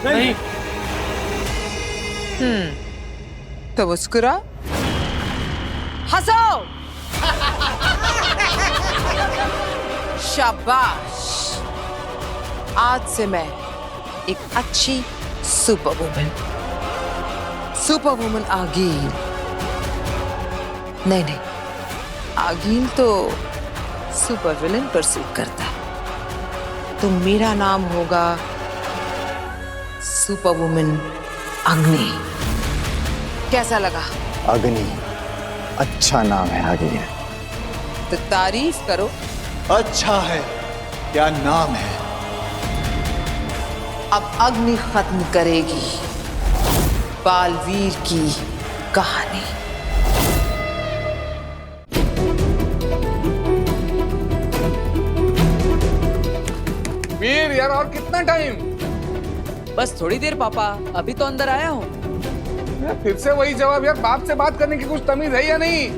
नहीं। तो मुस्कुरा, हंसो। शाबाश। आज से मैं एक अच्छी सुपर वुमन आगील। नहीं, आगील तो सुपर विलन पर सूट करता है। तो मेरा नाम होगा सुपर वुमन अग्नि। कैसा लगा? अग्नि अच्छा नाम है आगे। तो तारीफ करो। अच्छा है, क्या नाम है? अब अग्नि खत्म करेगी बालवीर की कहानी। वीर यार, और कितना टाइम? बस थोड़ी देर पापा, अभी तो अंदर आया हूँ। फिर से वही जवाब यार, बाप से बात करने की कुछ तमीज है या नहीं?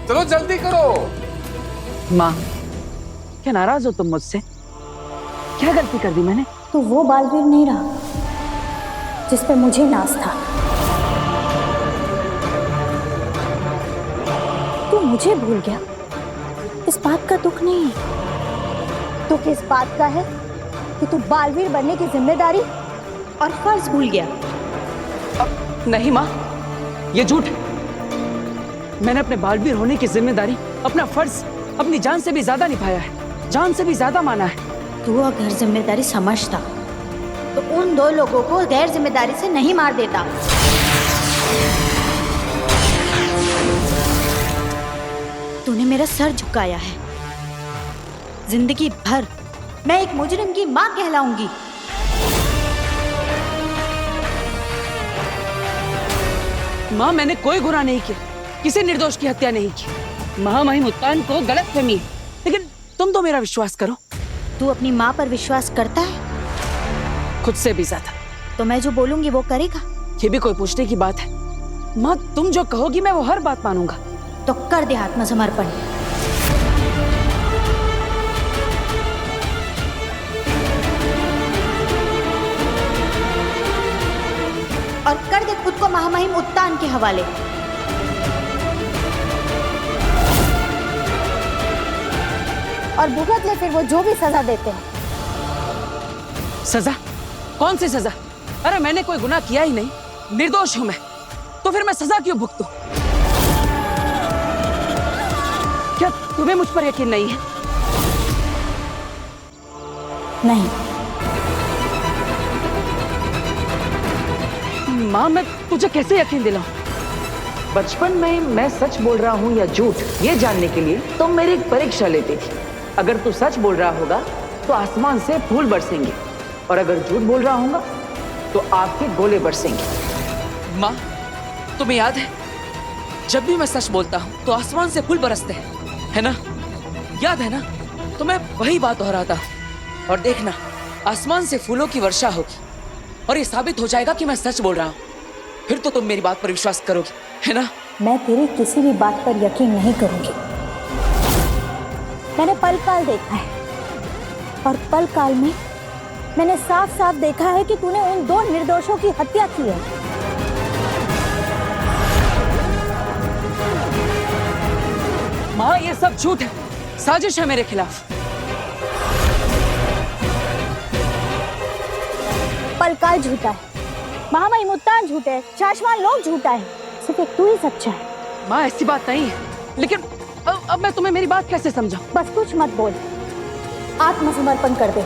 चलो जल्दी करो। माँ, क्या नाराज हो तुम मुझसे? क्या गलती कर दी मैंने? तो वो बालवीर नहीं रहा जिस पे मुझे नाज था। तू मुझे भूल गया, इस बात का दुख नहीं है। दुख इस बात का है कि तू बालवीर बनने की जिम्मेदारी और फर्ज भूल गया। नहीं माँ, ये झूठ है। मैंने अपने बालवीर होने की जिम्मेदारी, अपना फर्ज अपनी जान से भी ज्यादा निभाया है, जान से भी ज्यादा माना है। तू अगर जिम्मेदारी समझता तो उन दो लोगों को गैर जिम्मेदारी से नहीं मार देता। तूने मेरा सर झुकाया है। जिंदगी भर मैं एक मुजरिम की मां कहलाऊंगी। माँ, मैंने कोई गुनाह नहीं किया, किसी निर्दोष की हत्या नहीं की। महामहिम उत्तान को गलतफहमी है, लेकिन तुम तो मेरा विश्वास करो। तू अपनी माँ पर विश्वास करता है? खुद से भी ज्यादा। तो मैं जो बोलूंगी वो करेगा? ये भी कोई पूछने की बात है? माँ, तुम जो कहोगी मैं वो हर बात मानूंगा। तो कर दे आत्मसमर्पण। और कर दे खुद को महामहिम उत्तान के हवाले। और भुगत ले फिर वो जो भी सजा देते हैं। सजा? कौन सी सजा? अरे मैंने कोई गुनाह किया ही नहीं, निर्दोष हूं मैं, तो फिर मैं सजा क्यों भुगतूं? क्या तुम्हें मुझ पर यकीन नहीं है? नहीं। माँ, मैं तुझे कैसे यकीन दिलाऊं? बचपन में मैं सच बोल रहा हूँ या झूठ, ये जानने के लिए तुम मेरी एक परीक्षा लेती थी। अगर तू सच बोल रहा होगा तो आसमान से फूल बरसेंगे, और अगर झूठ बोल रहा होगा तो आपके गोले बरसेंगे। माँ, तुम्हें याद है जब भी मैं सच बोलता हूँ तो आसमान से फूल बरसते हैं, है ना? याद है ना? तो मैं वही बात दोहराता हूँ। और देखना, आसमान से फूलों की वर्षा होगी और ये साबित हो जाएगा कि मैं सच बोल रहा हूँ। फिर तो तुम मेरी बात पर विश्वास करोगी, है ना? मैं तेरी किसी भी बात पर यकीन नहीं करूंगी। मैंने पल काल देखा है, और पल काल में मैंने साफ साफ देखा है कि तूने उन दो निर्दोषों की हत्या की है। माँ, ये सब झूठ है, साजिश है मेरे खिलाफ। पलकाल झूठा है, महामहिम उत्तान झूठे है, शाश्वान लोग झूठा है, सिर्फ एक तू ही सच्चा है। माँ, ऐसी बात नहीं है, लेकिन अब मैं तुम्हें मेरी बात कैसे समझाऊं? बस कुछ मत बोल, आत्मसमर्पण कर दे।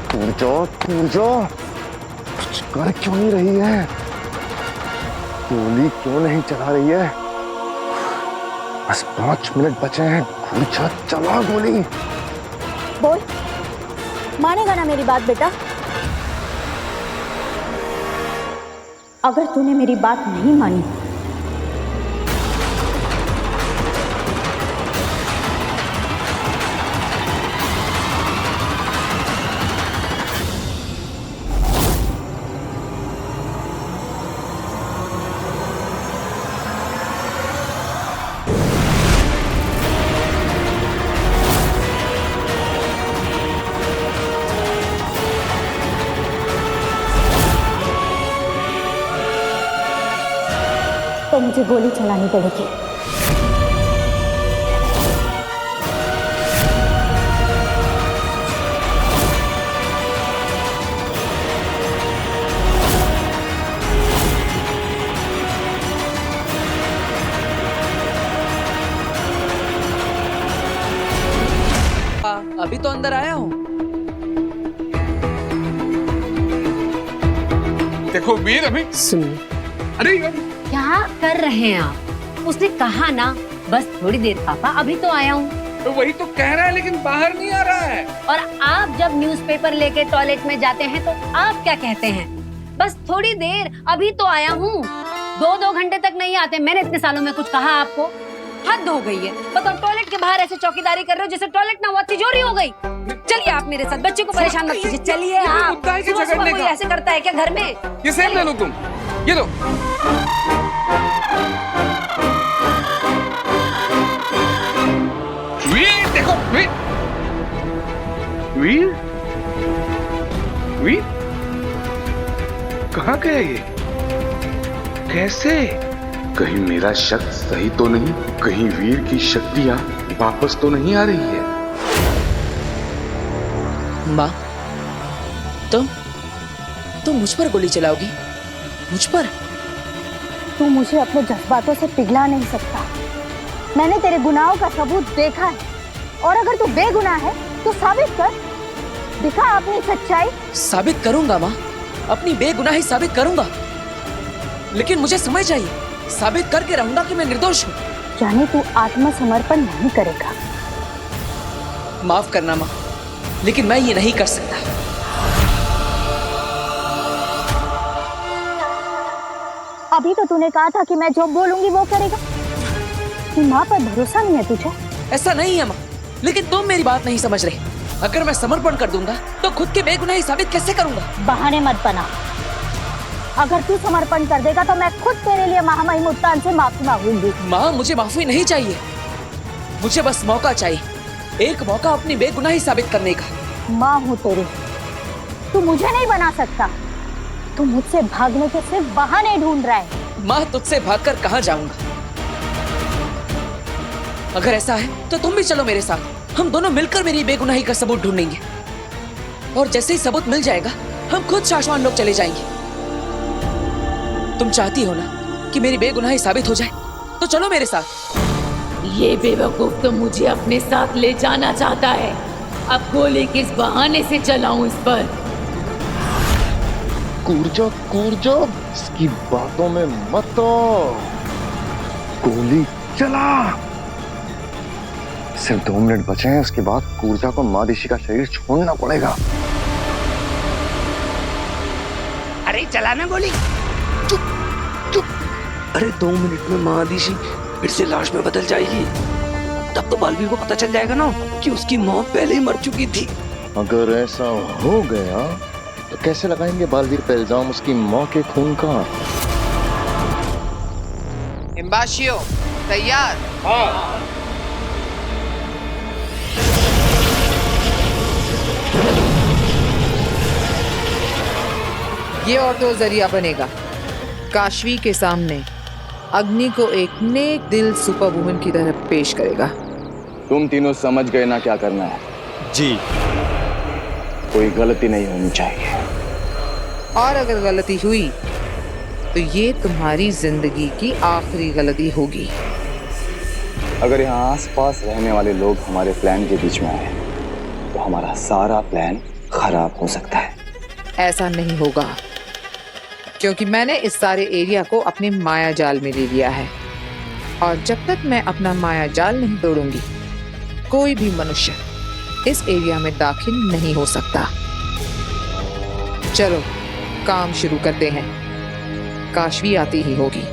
पूजो, कुछ कर क्यों नहीं रही है? गोली क्यों नहीं चला रही है? बस 5 मिनट बचे हैं। पूजा, चला गोली। बोल, मानेगा ना मेरी बात बेटा? अगर तूने मेरी बात नहीं मानी मुझे गोली चलानी पड़ेगी। अभी तो अंदर आया हूँ। देखो वीर, अभी सुनिए, अरे क्या कर रहे हैं आप? उसने कहा ना बस थोड़ी देर पापा, अभी तो आया हूँ। तो वही तो कह रहा है लेकिन बाहर नहीं आ रहा है। और आप जब न्यूज़पेपर लेके टॉयलेट में जाते हैं तो आप क्या कहते हैं? बस थोड़ी देर, अभी तो आया हूँ। 2-2 घंटे तक नहीं आते। मैंने इतने सालों में कुछ कहा आपको? हद हो गई है। बताओ, टॉयलेट के बाहर ऐसे चौकीदारी कर रहे हो जैसे टॉयलेट ना हुआ तिजोरी हो गई। चलिए आप मेरे साथ, बच्चे को परेशान मत कीजिए। चलिए आप। मुद्दा है कि सुबह सुबह झगड़ने कोई का। ऐसे करता है क्या घर में? ये सेब ले लो तुम, ये लो। वीर देखो, वीर वीर वीर कहाँ गया ये? कैसे? कहीं मेरा शक सही तो नहीं? कहीं वीर की शक्तियां वापस तो नहीं आ रही है? माँ, तुम मुझ पर गोली चलाओगी? मुझ पर? तू मुझे अपने जज्बातों से पिघला नहीं सकता। मैंने तेरे गुनाहों का सबूत देखा है, और अगर तू बेगुनाह है तो साबित कर, दिखा अपनी सच्चाई। साबित करूंगा माँ, अपनी बेगुनाही साबित करूंगा, लेकिन मुझे समय चाहिए। साबित करके रहूंगा कि मैं निर्दोष हूँ। यानी तू आत्मसमर्पण नहीं करेगा? माफ करना माँ, लेकिन मैं ये नहीं कर सकता। अभी तो तूने कहा था कि मैं जो बोलूंगी वो करेगा। कि माँ पर भरोसा नहीं है तुझे? ऐसा नहीं है माँ, लेकिन तुम मेरी बात नहीं समझ रहे। अगर मैं समर्पण कर दूंगा तो खुद की बेगुनाही साबित कैसे करूंगा? बहाने मत बना। अगर तू समर्पण कर देगा तो मैं खुद तेरे लिए महामहिम उत्तान से माफी मांगूंगी। माँ, मुझे माफी नहीं चाहिए, मुझे बस मौका चाहिए, एक मौका अपनी बेगुनाही साबित करने का। माँ हूँ तेरी, तू मुझे नहीं बना सकता। तू मुझसे भागने के सिर्फ बहाने ढूंढ रहा है। माँ, तुझसे भागकर कहाँ जाऊंगा? अगर ऐसा है तो तुम भी चलो मेरे साथ। हम दोनों मिलकर मेरी बेगुनाही का सबूत ढूंढेंगे, और जैसे ही सबूत मिल जाएगा हम खुद शाश्वान लोग चले जाएंगे। तुम चाहती हो ना कि मेरी बेगुनाही साबित हो जाए, तो चलो मेरे साथ। ये बेवकूफ तो मुझे अपने साथ ले जाना चाहता है। अब गोली किस बहाने से चलाऊं इस पर? कूर जा, इसकी बातों में मत आओ। गोली चला। सिर्फ 2 मिनट बचे हैं, उसके बाद कूर्जा को मादिशी का शरीर छोड़ना पड़ेगा। अरे चलाना गोली। चुप। अरे 2 मिनट में महादिशी फिर से लाश में बदल जाएगी। तब तो बालवीर को पता चल जाएगा ना कि उसकी मौत पहले ही मर चुकी थी। अगर ऐसा हो गया तो कैसे लगाएंगे बालवीर पे इल्जाम उसकी माँ के खून का? हिम्बाशियो तैयार? हाँ। ये और तो जरिया बनेगा काशवी के सामने अग्नि को एक नेक दिल सुपर वुमन की तरह पेश करेगा। तुम तीनों समझ गए ना क्या करना है? जी। कोई गलती नहीं होनी चाहिए। और अगर गलती हुई तो ये तुम्हारी जिंदगी की आखिरी गलती होगी। अगर यहाँ आसपास रहने वाले लोग हमारे प्लान के बीच में आए तो हमारा सारा प्लान खराब हो सकता है। ऐसा नहीं होगा, क्योंकि मैंने इस सारे एरिया को अपने माया जाल में ले लिया है, और जब तक मैं अपना माया जाल नहीं तोड़ूंगी कोई भी मनुष्य इस एरिया में दाखिल नहीं हो सकता। चलो काम शुरू करते हैं, काशवी आती ही होगी।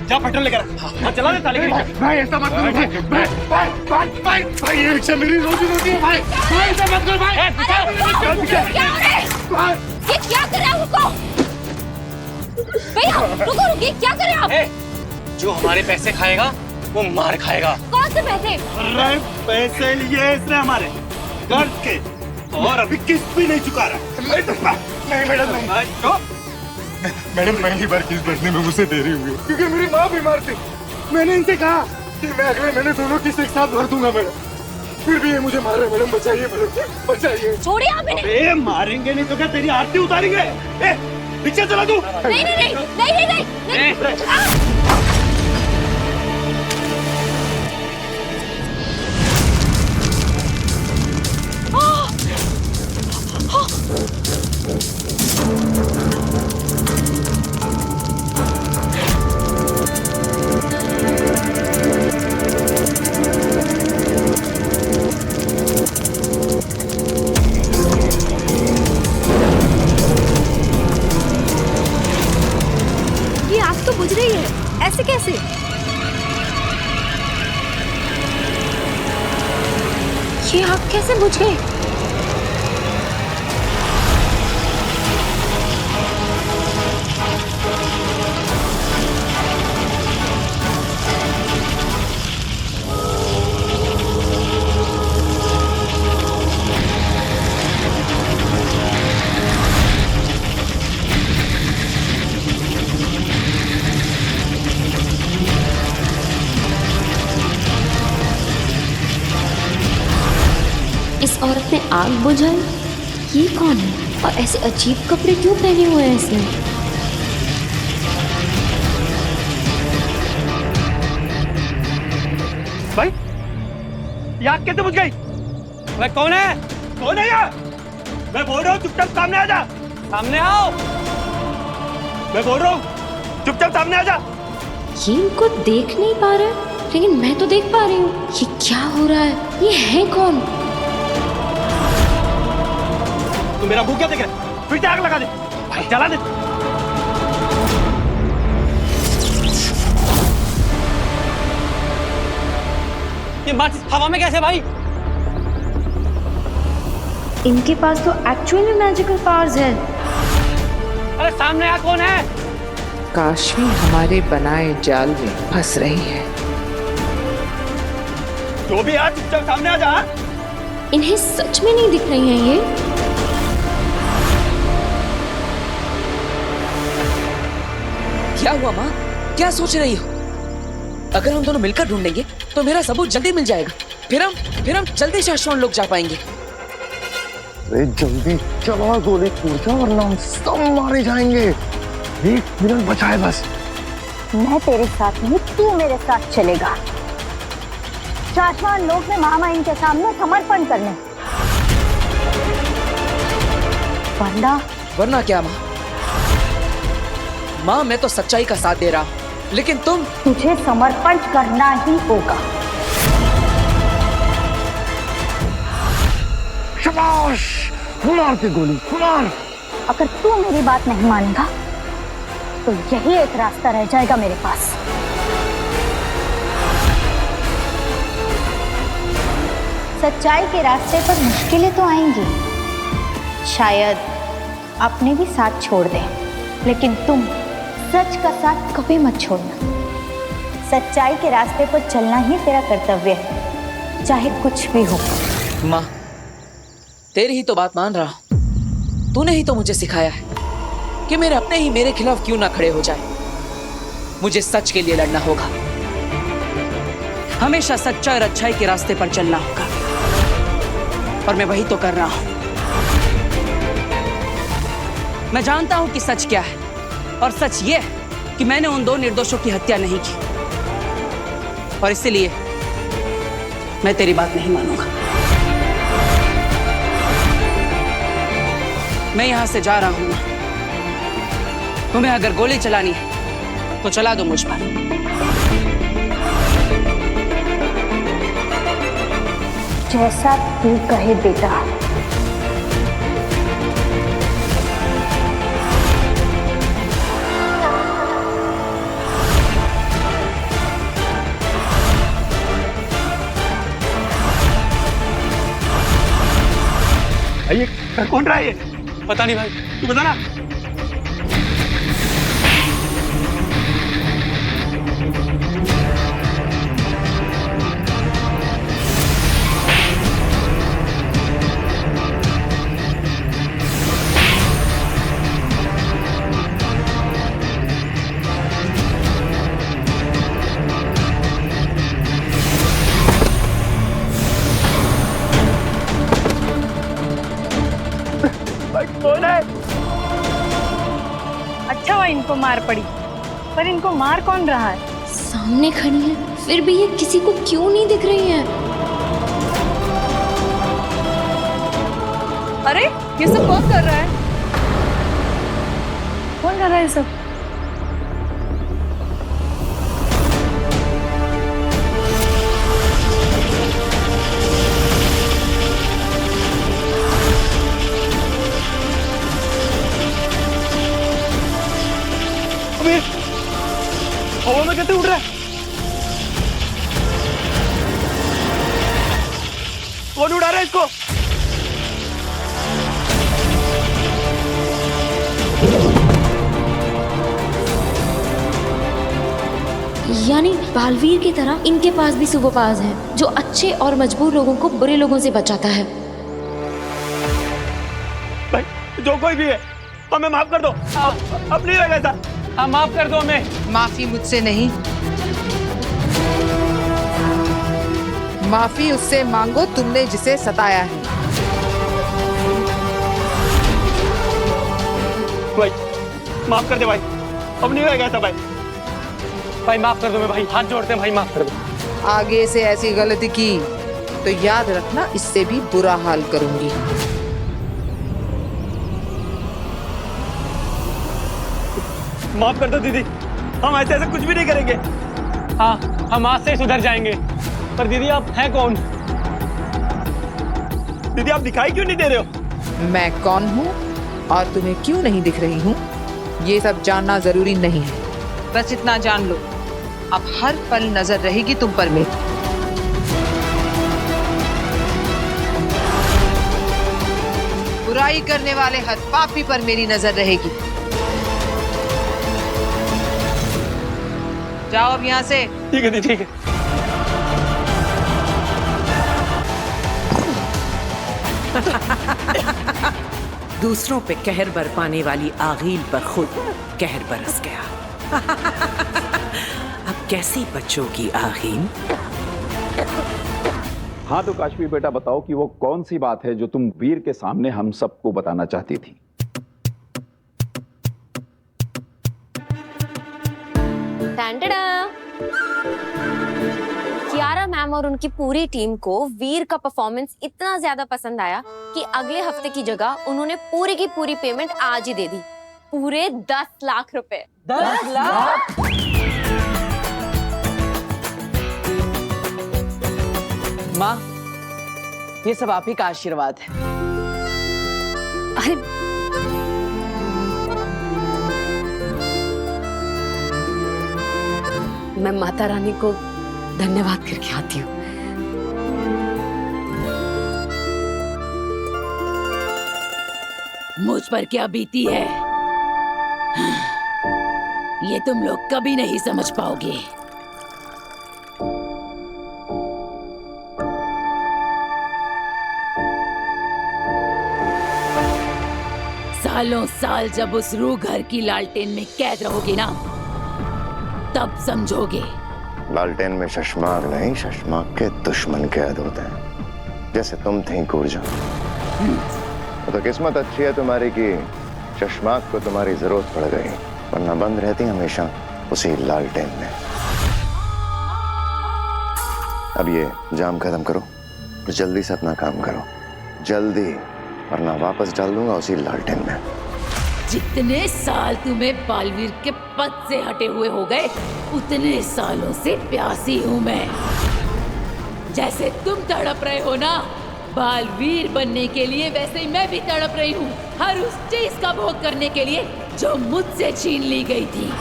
जा पेट्रोल लेकर आ। चला दे ताले की। भाई ऐसा मत करो भाई ये रिक्शा मेरी रोजी रोटी है भाई ऐसा मत करो भाई। ये क्या कर रहे हो? रुको भैया, रुको, ये क्या कर रहे हो आप? जो हमारे पैसे खाएगा वो मार खाएगा। कौन से पैसे? अरे पैसे लिए इसने हमारे घर के, और अभी किस्त भी नहीं चुका रहा। नहीं मैडम नहीं। तो मैडम पहली बार किस्त भरने में मुझसे देरी हुई क्योंकि मेरी माँ बीमार थी। मैंने इनसे कहा कि मैं अगले महीने दोनों किस्त एक साथ भर दूंगा मैडम, फिर भी ये मुझे मार रहे। मैडम बचाइए, मैडम बचाइए। छोड़िए आप इन्हें। अरे मारेंगे नहीं तो क्या तेरी आरती उतारेंगे? ए, रिक्शा चला तू। नहीं नहीं नहीं नहीं नहीं नहीं, नहीं। ये आग तो बुझ रही है, ऐसे कैसे? ये आग कैसे बुझ गई? इस औरत ने आग बुझाई। ये कौन है और ऐसे अजीब कपड़े क्यों पहने हुए हैं इसने? भाई ये आग कैसे बुझ गई? भाई कौन है? कौन है यार? मैं बोल रहा हूँ चुपचाप सामने आ जा। सामने आओ। मैं बोल रहा हूँ चुपचाप सामने आ जा। ये इनको देख नहीं पा रहा, लेकिन मैं तो देख पा रही हूँ। ये क्या हो रहा है? ये है कौन? तू मेरा मुंह क्या देख रहा है? फिर से आग लगा दे, जला दे। ये माचिस हवा में कैसे भाई? इनके पास तो एक्चुअली मैजिकल पावर्स है। अरे सामने आ, कौन है? काशवी हमारे बनाए जाल में फंस रही है। जो भी आ, चुपचाप सामने आ जा। इन्हें सच में नहीं दिख रही हैं ये। क्या हुआ माँ? क्या सोच रही हो? अगर हम दोनों मिलकर ढूंढेंगे तो मेरा सबूत जल्दी मिल जाएगा। फिर हम जल्दी शाश्वत लोग जा पाएंगे। अरे जल्दी चला, गोली कूद जा वरना हम सब मारे जाएंगे। 1 मिनट बचा है बस। मैं तेरे साथ नहीं, तू मेरे साथ चलेगा। शाश्वत लोग में महामाइन के सामने समर्पण करने। वरना क्या माँ? माँ मैं तो सच्चाई का साथ दे रहा हूँ, लेकिन तुझे समर्पण करना ही होगा। शाबाश, मार के गोली मार। अगर तू मेरी बात नहीं मानेगा तो यही एक रास्ता रह जाएगा मेरे पास। सच्चाई के रास्ते पर मुश्किलें तो आएंगी, शायद अपने भी साथ छोड़ दें, लेकिन तुम सच का साथ कभी मत छोड़ना। सच्चाई के रास्ते पर चलना ही तेरा कर्तव्य है, चाहे कुछ भी हो। माँ तेरी ही तो बात मान रहा हूँ। तूने ही तो मुझे सिखाया है कि मेरे अपने ही मेरे खिलाफ क्यों ना खड़े हो जाए। मुझे सच के लिए लड़ना होगा, हमेशा सच्चाई और अच्छाई के रास्ते पर चलना होगा, और मैं वही तो कर रहा हूं। मैं जानता हूं कि सच क्या है, और सच ये है कि मैंने उन 2 निर्दोषों की हत्या नहीं की, और इसलिए मैं तेरी बात नहीं मानूंगा। मैं यहां से जा रहा हूं। तुम्हें अगर गोली चलानी है तो चला दो मुझ पर। जैसा तू कहे बेटा। ये कौन रहा है? ये पता नहीं भाई, तू बता ना। कौन है? अच्छा हुआ इनको मार पड़ी, पर इनको मार कौन रहा है? सामने खड़ी है, फिर भी ये किसी को क्यों नहीं दिख रही है? अरे ये सब कौन कर रहा है? कौन कर रहा है सब? हवा में कैसे उड़ रहा है? कौन उड़ा रहा है इसको? यानी बालवीर की तरह इनके पास भी सुपर पावर्स हैं, जो अच्छे और मजबूर लोगों को बुरे लोगों से बचाता है। भाई जो कोई भी है हमें माफ कर दो, अब नहीं रहेगा ऐसा। हाँ माफ कर दो हमें। माफी मुझसे नहीं, माफी उससे मांगो तुमने जिसे सताया है। भाई माफ कर दे भाई, अब नहीं रहेगा ऐसा भाई। भाई माफ कर दो मैं, भाई हाथ जोड़ते हैं भाई, माफ कर दो। आगे से ऐसी गलती की तो याद रखना, इससे भी बुरा हाल करूंगी। माफ कर दो दीदी, हम ऐसे ऐसे कुछ भी नहीं करेंगे। हाँ हम आज से ही सुधर जाएंगे। पर दीदी आप हैं कौन? दीदी आप दिखाई क्यों नहीं दे रहे हो? मैं कौन हूँ और तुम्हें क्यों नहीं दिख रही हूँ, ये सब जानना जरूरी नहीं है। बस इतना जान लो, अब हर पल नजर रहेगी तुम पर मेरी। बुराई करने वाले हर पापी पर मेरी नजर रहेगी। जाओ अब यहाँ से। ठीक है दीदी, ठीक है। दूसरों पे कहर बरपाने वाली आगील पर खुद कहर बरस गया। अब कैसी बच्चों की आगील? हाँ तो काशवी बेटा बताओ कि वो कौन सी बात है जो तुम वीर के सामने हम सबको बताना चाहती थी? कियारा मैम और उनकी पूरी टीम को वीर का परफॉर्मेंस इतना ज्यादा पसंद आया कि अगले हफ्ते की जगह उन्होंने पूरी की पूरी पेमेंट आज ही दे दी, पूरे 10 लाख रुपए। 10 लाख? माँ, ये सब आप ही का आशीर्वाद है। अरे मैं माता रानी को धन्यवाद करके आती हूँ। मुझ पर क्या बीती है ये तुम लोग कभी नहीं समझ पाओगे। सालों साल जब उस रूह घर की लालटेन में कैद रहोगे ना, तब समझोगे। लालटेन में शशमाक नहीं, शशमाक के दुश्मन कैद होते हैं, जैसे तुम थी कूरजा। तो किस्मत अच्छी है तुम्हारी कि शशमाक को तुम्हारी जरूरत पड़ गई, वरना बंद रहती हमेशा उसी लालटेन में। अब ये जाम खत्म करो और जल्दी से अपना काम करो, जल्दी, वरना वापस डाल दूंगा उसी लालटेन में। जितने साल तुम्हें बालवीर के पद से हटे हुए हो गए, उतने सालों से प्यासी हूं मैं। जैसे तुम तड़प रहे हो ना बालवीर बनने के लिए, वैसे ही मैं भी तड़प रही हूँ हर उस चीज का भोग करने के लिए जो मुझसे छीन ली गई थी।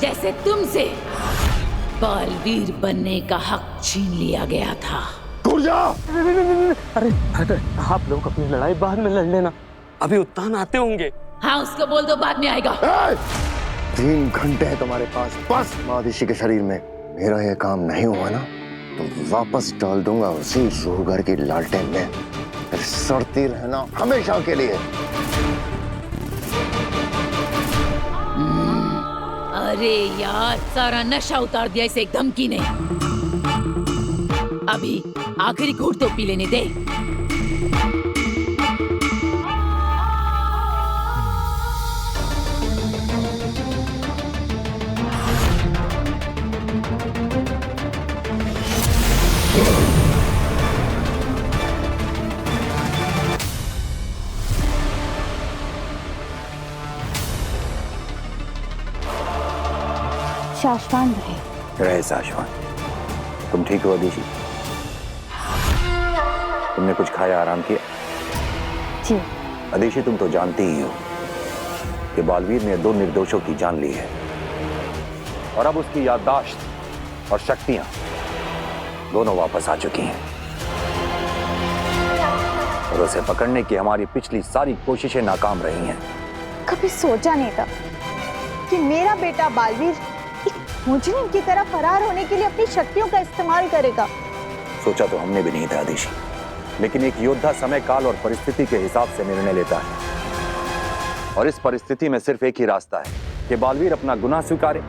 जैसे तुमसे बालवीर बनने का हक छीन लिया गया था। अरे आप लोग अपनी लड़ाई बाद में लड़ लेना, अभी उत्तान आते होंगे। हाँ उसको बोल दो बाद में आएगा। 3 घंटे है तुम्हारे पास, बस। महादिशी के शरीर में मेरा ये काम नहीं हुआ ना तो वापस डाल दूंगा उसी रूहगर की लालटेन में, फिर सड़ती रहना हमेशा के लिए। अरे यार, सारा नशा उतार दिया इसे एक धमकी ने। अभी आखिरी घूंट तो पी लेने दे। शाश्वान रहे। रहे शाश्वान। तुम ठीक हो अदिति? तुमने कुछ खाया, आराम किया? जी। अदिति, तुम तो जानती ही हो कि बालवीर ने 2 निर्दोषों की जान ली है और अब उसकी याददाश्त और शक्तियां दोनों वापस आ चुकी हैं और उसे पकड़ने की हमारी पिछली सारी कोशिशें नाकाम रही हैं। कभी सोचा नहीं था कि मेरा बेटा बालवीर एक मुजरिम की तरह फरार होने के लिए अपनी शक्तियों का इस्तेमाल करेगा। सोचा तो हमने भी नहीं था अदिति, लेकिन एक योद्धा समय, काल और परिस्थिति के हिसाब से निर्णय लेता है और इस परिस्थिति में सिर्फ एक ही रास्ता है कि बालवीर अपना गुनाह स्वीकारे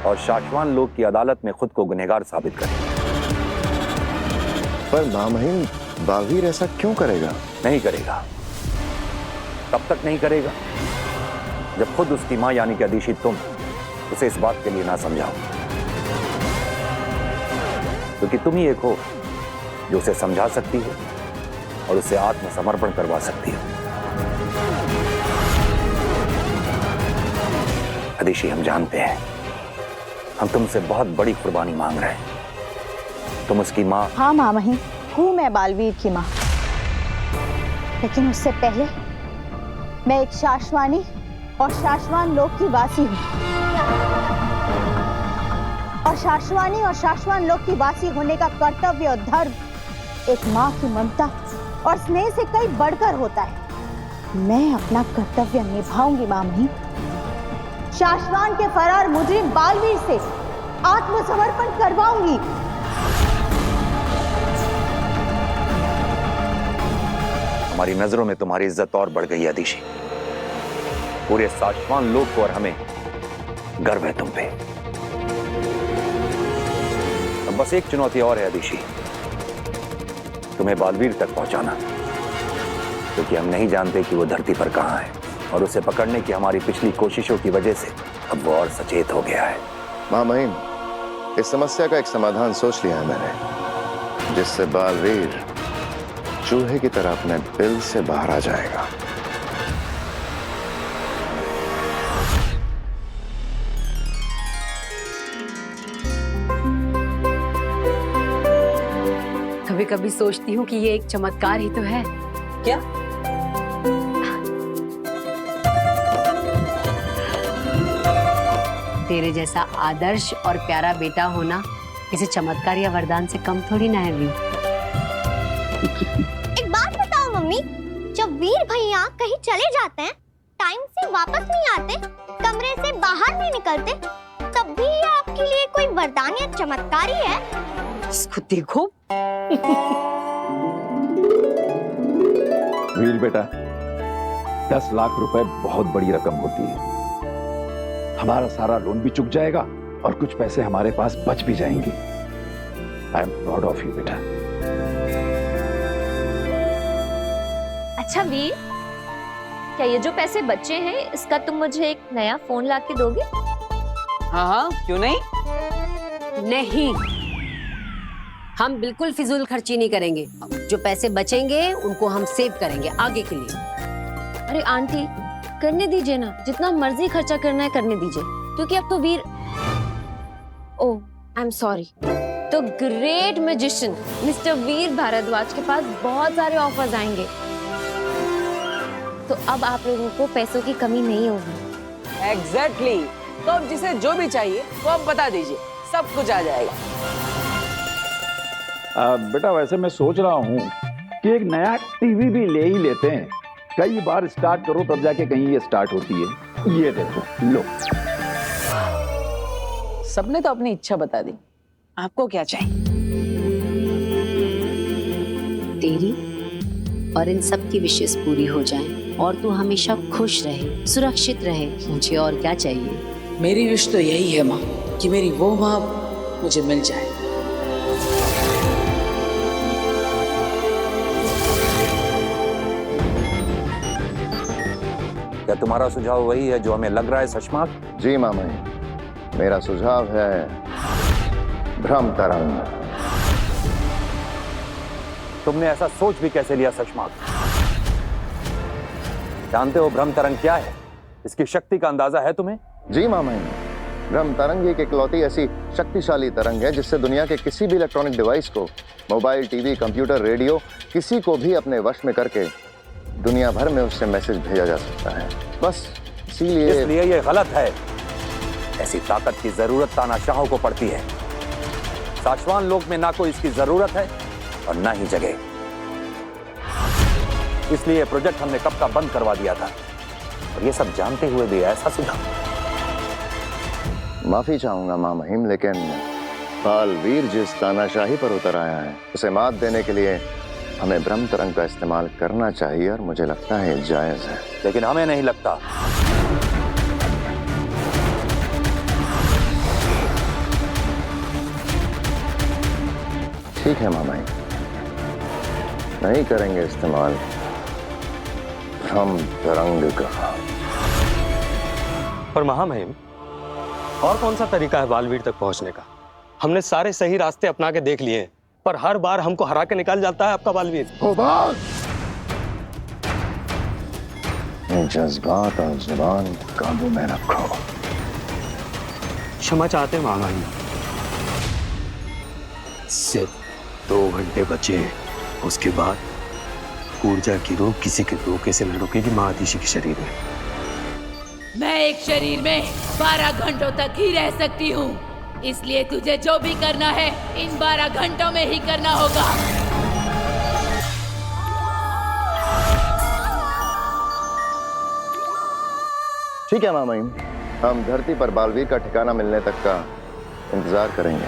और शाश्वान लोग की अदालत में खुद को गुनहगार साबित करे। पर मामहीन, बालवीर ऐसा क्यों करेगा? नहीं करेगा। तब तक नहीं करेगा जब खुद उसकी मां यानी कि अदिति तुम उसे इस बात के लिए ना समझाओ, क्योंकि तुम ही एक हो जो उसे समझा सकती हो और उसे आत्मसमर्पण करवा सकती हो। अदिति, हम जानते हैं हम तुमसे बहुत बड़ी कुर्बानी मांग रहे हैं। तुम उसकी मां। हाँ मामही, हूँ मैं बालवीर की मां, लेकिन उससे पहले मैं एक शाश्वानी और शाश्वान लोक की वासी हूँ और शाश्वानी और शाश्वान लोक की वासी होने का कर्तव्य और धर्म एक माँ की ममता और स्नेह से कई बढ़कर होता है। मैं अपना कर्तव्य निभाऊंगी मामही। शाश्वान के फरार मुजरिम बालवीर से आत्मसमर्पण करवाऊंगी। हमारी नजरों में तुम्हारी इज्जत और बढ़ गई अदिति। पूरे शाश्वान लोक को और हमें गर्व है तुम पे। अब बस एक चुनौती और है अदिति, तुम्हें बालवीर तक पहुंचाना, क्योंकि हम नहीं जानते कि वो धरती पर कहां है और उसे पकड़ने की हमारी पिछली कोशिशों की वजह से अब वो और सचेत हो गया है। मामहीन, इस समस्या का एक समाधान सोच लिया है मैंने, जिससे बालवीर चूहे की तरह अपने बिल से बाहर आ जाएगा। कभी कभी सोचती हूँ कि ये एक चमत्कार ही तो है। क्या? तेरे जैसा आदर्श और प्यारा बेटा होना किसी चमत्कार या वरदान से कम थोड़ी ना है वी। एक बात बताओ मम्मी, जब वीर भैया कहीं चले जाते हैं, टाइम से वापस नहीं आते, कमरे से बाहर नहीं निकलते, तब भी ये आपके लिए कोई वरदान या चमत्कार ही है? इसको देखो। वीर बेटा, 10 लाख रुपए बहुत बड़ी रकम होती है। हमारा सारा लोन भी चुक जाएगा और कुछ पैसे हमारे पास बच भी जाएंगे। I am proud of you बेटा। अच्छा वीर, क्या ये जो पैसे बचे हैं इसका तुम मुझे एक नया फोन ला के दोगे? हाँ हाँ, क्यों नहीं? नहीं, हम बिल्कुल फिजूल खर्ची नहीं करेंगे। जो पैसे बचेंगे उनको हम सेव करेंगे आगे के लिए। अरे आंटी, करने दीजिए ना, जितना मर्जी खर्चा करना है करने दीजिए, क्योंकि अब तो वीर, ओह आई एम सॉरी, तो ग्रेट मैजिशियन मिस्टर वीर भारद्वाज के पास बहुत सारे ऑफर्स आएंगे, तो अब आप लोगों को पैसों की कमी नहीं होगी। एग्जैक्टली। तो अब जिसे जो भी चाहिए वो आप बता दीजिए, सब कुछ आ जाएगा। बेटा, वैसे मैं सोच रहा हूँ कि एक नया टीवी भी ले ही लेते हैं। कई बार स्टार्ट करो तब जाके कहीं ये स्टार्ट होती है। ये देखो, लो। सबने तो अपनी इच्छा बता दी, आपको क्या चाहिए? तेरी और इन सब की विशेष पूरी हो जाएं और तू हमेशा खुश रहे, सुरक्षित रहे। मुझे और क्या चाहिए? मेरी विश तो यही है माँ, कि मेरी वो माँ मुझे मिल जाए। क्या तुम्हारा सुझाव वही है जो हमें लग रहा है शशमाक? जी मामही, मेरा सुझाव है भ्रम तरंग। तुमने ऐसा सोच भी कैसे लिया शशमाक? जानते हो भ्रम तरंग क्या है? इसकी शक्ति का अंदाजा है तुम्हें? जी मामही, ब्रह्म तरंग एक इकलौती ऐसी शक्तिशाली तरंग है जिससे दुनिया के किसी भी इलेक्ट्रॉनिक डिवाइस को, मोबाइल, टीवी, कंप्यूटर, रेडियो, किसी को भी अपने वश में करके दुनिया भर में उससे मैसेज भेजा जा सकता है। बस इसलिए ये गलत है। ऐसी ताकत की जरूरत तानाशाहों को पड़ती है। साशवान लोक में ना कोई इसकी जरूरत है और ना ही जगह। इसलिए प्रोजेक्ट हमने कब का बंद करवा दिया था, और ये सब जानते हुए भी ऐसा सुझाव। माफी चाहूंगा मां महिम, लेकिन बालवीर जिस तानाशाही पर उतर आया है उसे मात देने के लिए हमें ब्रह्म तरंग का इस्तेमाल करना चाहिए, और मुझे लगता है जायज है। लेकिन हमें नहीं लगता। ठीक है मामा, नहीं करेंगे इस्तेमाल ब्रह्म तरंग का। पर महामहिम, और कौन सा तरीका है बालवीर तक पहुंचने का? हमने सारे सही रास्ते अपना के देख लिए, पर हर बार हमको हरा के निकाल जाता है आपका बालवीर। जज्बात और जुबान काबू में रखो। क्षमा चाहते हैं महामहिम। सिर्फ 2 घंटे बचे हैं, उसके बाद ऊर्जा की रोक किसी के रोके से न रुकेगी महादिशी के शरीर में। मैं एक शरीर में 12 घंटों तक ही रह सकती हूँ, इसलिए तुझे जो भी करना है इन 12 घंटों में ही करना होगा। ठीक है मामा, हम धरती पर बालवीर का ठिकाना मिलने तक का इंतजार करेंगे।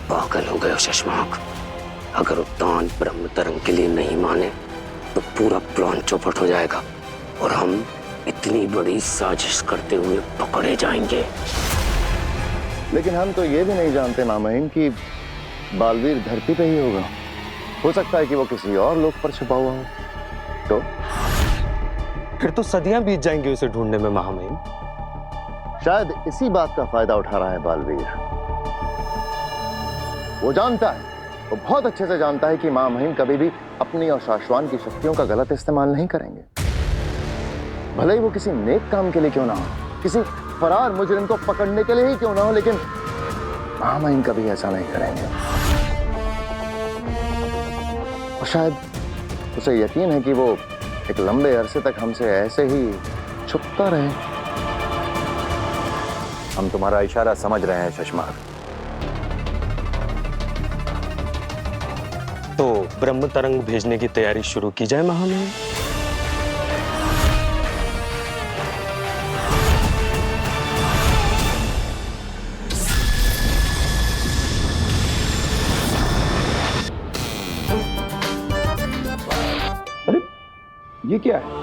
पागल हो गए शशमाक। अगर उद्यान ब्रह्म तरंग के लिए नहीं माने तो पूरा प्लान चौपट हो जाएगा और हम इतनी बड़ी साजिश करते हुए पकड़े जाएंगे। लेकिन हम तो ये भी नहीं जानते मामहिम कि बालवीर धरती पे ही होगा। हो सकता है कि वो किसी और लोक पर छुपा हुआ हो। तो फिर तो सदियां बीत जाएंगी उसे ढूंढने में महामहिम। शायद इसी बात का फायदा उठा रहा है बालवीर। वो जानता है, वो बहुत अच्छे से जानता है कि मां महिम कभी भी अपनी और शाश्वान की शक्तियों का गलत इस्तेमाल नहीं करेंगे। भले ही वो किसी नेक काम के लिए क्यों ना हो, किसी फरार मुजरिम को पकड़ने के लिए ही क्यों ना हो, लेकिन मां महिम कभी ऐसा नहीं करेंगे। और शायद उसे यकीन है कि वो एक लंबे अरसे तक हमसे ऐसे ही छुपता रहे। हम तुम्हारा इशारा समझ रहे हैं शशमाक। तो ब्रह्म तरंग भेजने की तैयारी शुरू की जाए महामहिम। अरे ये क्या है?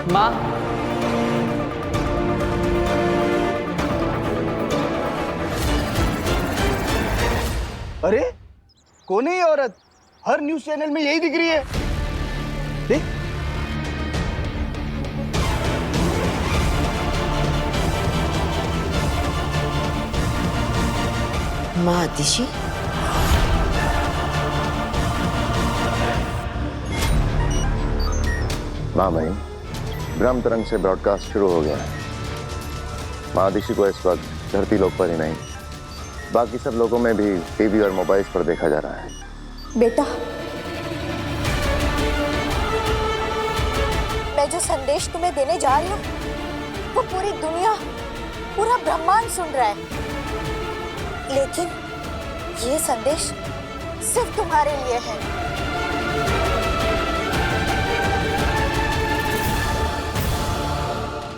माँ, अरे कौन है ये औरत? हर न्यूज चैनल में यही दिख रही है। देख, माँ दिशी, मां महिम, ब्रह्म तरंग से ब्रॉडकास्ट शुरू हो गया है। महादिशी को इस वक्त धरती लोक पर ही नहीं, बाकी सब लोगों में भी टीवी और मोबाइल्स पर देखा जा रहा है। बेटा, मैं जो संदेश तुम्हें देने जा रही हूँ वो पूरी दुनिया, पूरा ब्रह्मांड सुन रहा है, लेकिन ये संदेश सिर्फ तुम्हारे लिए है।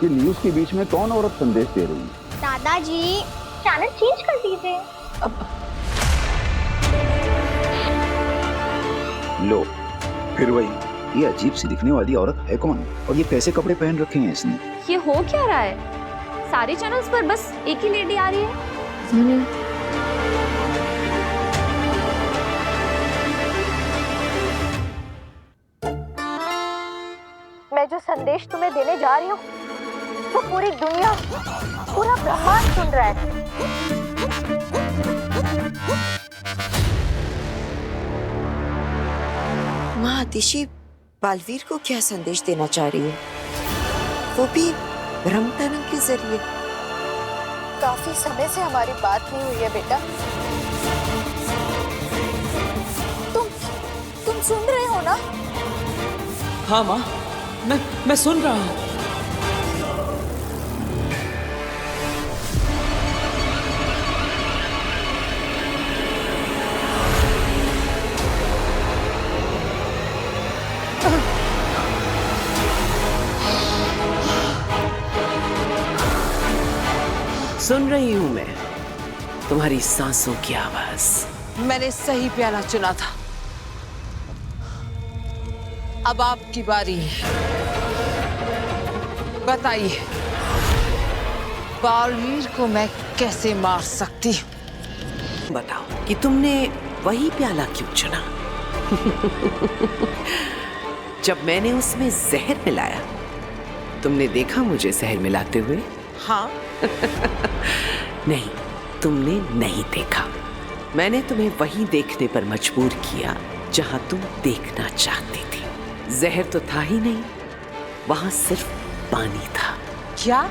ये न्यूज के बीच में कौन औरत संदेश दे रही है? दादाजी, चैनल चेंज कर दीजिए। लो, फिर वही। ये अजीब सी दिखने वाली औरत है कौन? और ये कैसे कपड़े पहन रखे हैं इसने? ये हो क्या रहा है? सारे चैनल्स पर बस एक ही लेडी आ रही है। मैं जो संदेश तुम्हें देने जा रही हूँ वो पूरी दुनिया, पूरा ब्रह्मांड सुन रहा है, माँ आतिशी बालवीर को क्या संदेश देना चाह रही है, वो भी ब्रह्मतरंग के जरिए? काफी समय से हमारी बात नहीं हुई है बेटा। तुम सुन रहे हो ना? हाँ माँ, मैं सुन रहा हूँ। सुन रही हूं मैं तुम्हारी सांसों की आवाज। मैंने सही प्याला चुना था। अब आपकी बारी है। बताइए, बालवीर को मैं कैसे मार सकती हूँ? बताओ कि तुमने वही प्याला क्यों चुना? जब मैंने उसमें जहर मिलाया, तुमने देखा मुझे जहर मिलाते हुए? हाँ। नहीं, तुमने नहीं देखा। मैंने तुम्हें वहीं देखने पर मजबूर किया जहां तुम देखना चाहती थी। जहर तो था ही नहीं, वहां सिर्फ पानी था। क्या?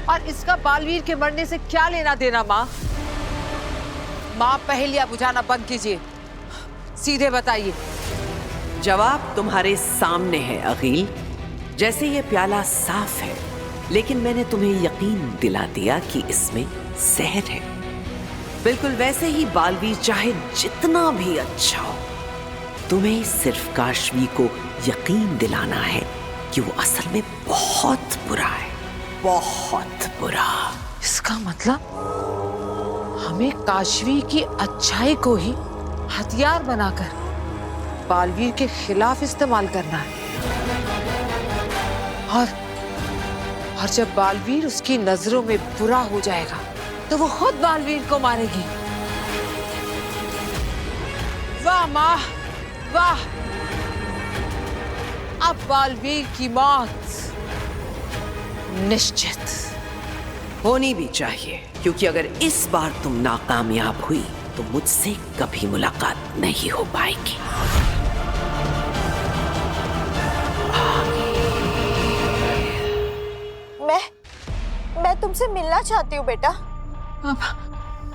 और इसका बालवीर के मरने से क्या लेना देना माँ? माँ, पहेलियां बुझाना बंद कीजिए, सीधे बताइए। जवाब तुम्हारे सामने है अगील। जैसे ये प्याला साफ है, लेकिन मैंने तुम्हें यकीन दिला दिया कि इसमें जहर है। बिल्कुल वैसे ही बालवीर चाहे जितना भी अच्छा हो, तुम्हें सिर्फ काशवी को यकीन दिलाना है कि वो असल में बहुत बुरा है, बहुत बुरा। इसका मतलब हमें काशवी की अच्छाई को ही हथियार बनाकर बालवीर के खिलाफ इस्तेमाल करना है। और जब बालवीर उसकी नजरों में बुरा हो जाएगा तो वो खुद बालवीर को मारेगी। वाह माँ, वाह! अब बालवीर की मौत निश्चित होनी भी चाहिए, क्योंकि अगर इस बार तुम नाकामयाब हुई तो मुझसे कभी मुलाकात नहीं हो पाएगी। मैं तुमसे मिलना चाहती हूँ बेटा,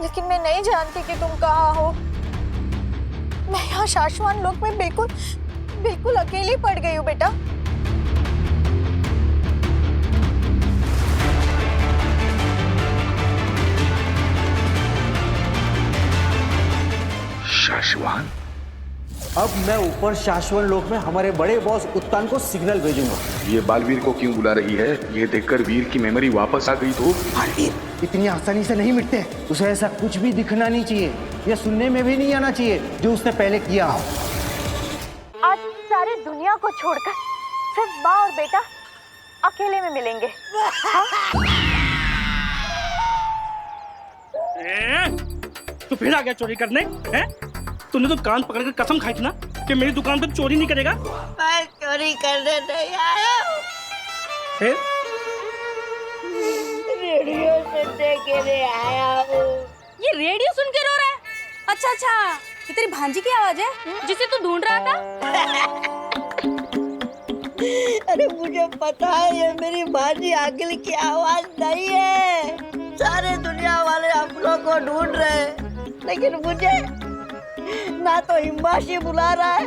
लेकिन मैं नहीं जानती कि तुम कहाँ हो। मैं यहाँ शाश्वान लोक में बिल्कुल अकेली पड़ गई हूँ बेटा। शाश्वान? अब मैं ऊपर शाश्वत लोक में हमारे बड़े बॉस उत्तान को सिग्नल भेजूंगा। ये बालवीर को क्यों बुला रही है? ये देखकर वीर की मेमोरी वापस आ गई तो? बालवीर इतनी आसानी से नहीं मिटते। उसे ऐसा कुछ भी दिखना नहीं चाहिए, या सुनने में भी नहीं आना चाहिए जो उसने पहले किया हो। आज सारी दुनिया को छोड़कर सिर्फ माँ और बेटा अकेले में मिलेंगे। तू फिर आ गया चोरी करने? हैं? तूने तो कान पकड़कर कसम खाई थी ना कि मेरी दुकान पर चोरी नहीं करेगा। मैं चोरी करने नहीं आया हूँ, फिर रेडियो सुनने के लिए आया हूँ। ये रेडियो सुन के रो रहा है? अच्छा, ये तेरी भांजी की आवाज है जिसे तू ढूंढ रहा था? अरे मुझे पता है ये मेरी भांजी आगिल की आवाज नहीं है। सारे दुनिया वाले हम लोग को ढूंढ रहे हैं, लेकिन मुझे ना तो हिम्बाशी बुला रहा है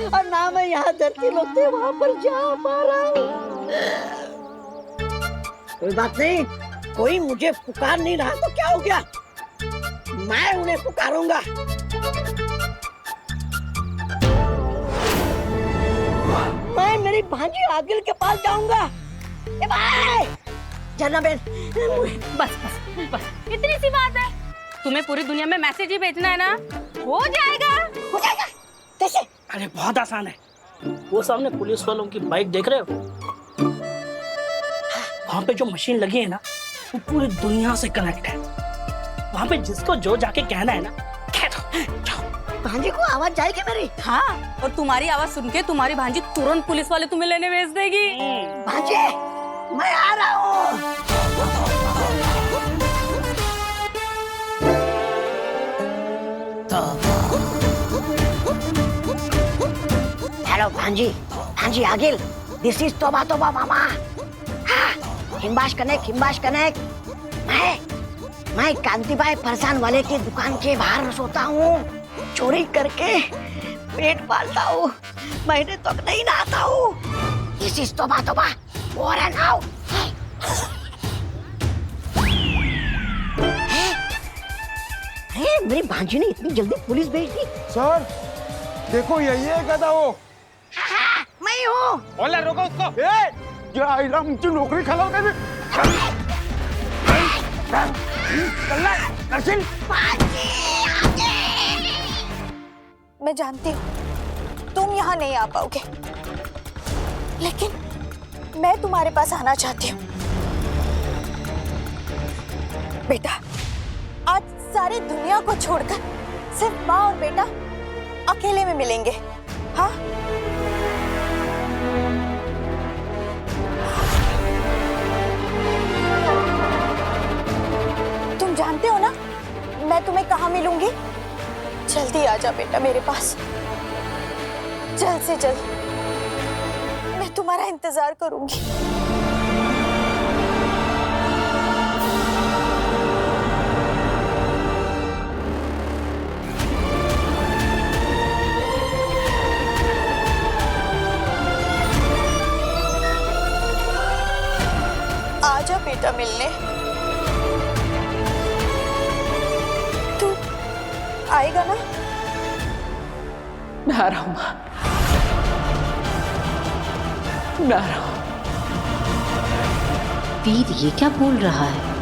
और ना मैं यहाँ धरती लोग थे वहाँ पर जा पा रहा हूँ। कोई बात नहीं, कोई मुझे पुकार नहीं रहा तो क्या हो गया, मैं उन्हें पुकारूंगा। मैं मेरी भांजी आगिल के पास जाऊंगा। ए भाई जाना बेन। बस इतनी सी बात है, तुम्हें पूरी दुनिया में मैसेज ही भेजना है ना? हो जाएगा। कैसे? अरे बहुत आसान है। वो सामने पुलिस वालों की बाइक देख रहे हो? वहाँ पे जो मशीन लगी है ना, वो पूरी दुनिया से कनेक्ट है। वहाँ पे जिसको जो जाके कहना है ना, कह दो। भांजी को आवाज जाएगी मेरी? हाँ, और तुम्हारी आवाज सुन के तुम्हारी भांजी तुरंत पुलिस वाले तुम्हें लेने भेज देगी। भांजी, मैं आ रहा हूँ। हेलो भांजी, भांजी आगिल, दिस इज तोबा तोबा मामा। हिम्बाश कनेक्ट। मैं कांतिबाई फरसान वाले की दुकान के बाहर सोता हूँ, चोरी करके पेट पालता हूँ, महीने तक नहीं नहाता हूँ। दिस इज तोबा तोबा, और है नाउ। मेरी भांजी ने इतनी जल्दी पुलिस भेज दी। सर देखो यही है गधा वो। मैं हूँ। बोला रोको उसको। क्या आइला मुझे नौकरी खराब कर दे। मैं जानती हूँ तुम यहाँ नहीं आ पाओगे, लेकिन मैं तुम्हारे पास आना चाहती हूँ। बेटा, आज सारी दुनिया को छोड़कर सिर्फ माँ और बेटा अकेले में मिलेंगे। हाँ? तुम जानते हो ना मैं तुम्हें कहाँ मिलूंगी? जल्दी आ जा बेटा मेरे पास, जल्द से जल्द। मैं तुम्हारा इंतजार करूंगी। आजा बेटा मिलने। तू आएगा ना? मैं आ रहा हूँ माँ, मैं आ रहा हूँ। वीर ये क्या बोल रहा है?